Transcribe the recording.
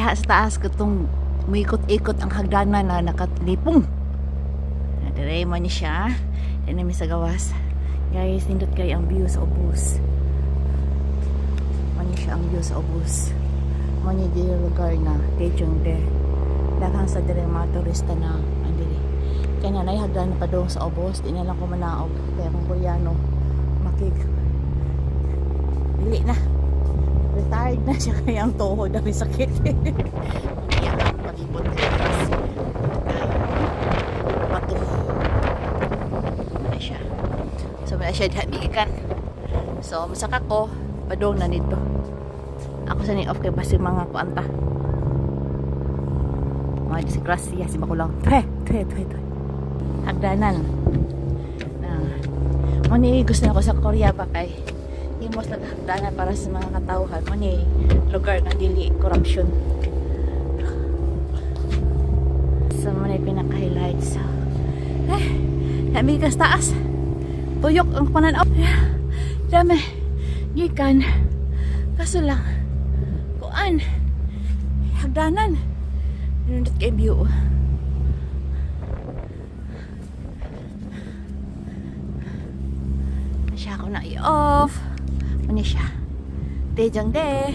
Sa taas katong muikot-ikot ang hagdanan na nakatlipong. Dire man ni siya. Dinami sa gawas. Guys, nindot kay ang view sa ubos. Mani siya ang view sa ubos. Mani di lugar na Daejeon de. Daghang sa dire mga turista na andiri. Kaya nanay hagdanan pa doon sa ubos. Di na lang ko manaog. Kaya kung Koreano makig. Dili na. Retired na siya kaya ang tuhod dami sakit. Iyak ang pag-ibot guys. Patung. Wala siya. So wala siya dihabikan. So masaka ko padong na nito. Ako sa ni off kay basi mga kuanta. Mga disgrasya si makulang. Tre. Hagdanan. Mani gusto na ko sa Korea ba kay himos lang hagdanan para sa mga katawhan mo ni lugar na dili corruption. So mo na pinaka-highlights. Dami kas taas. Tuyok ang pananaw. Dami. Gikan. Kaso lang kuan hagdanan. Nindot kay view. Siya ako na i-off. Muna siya. Daejeon de.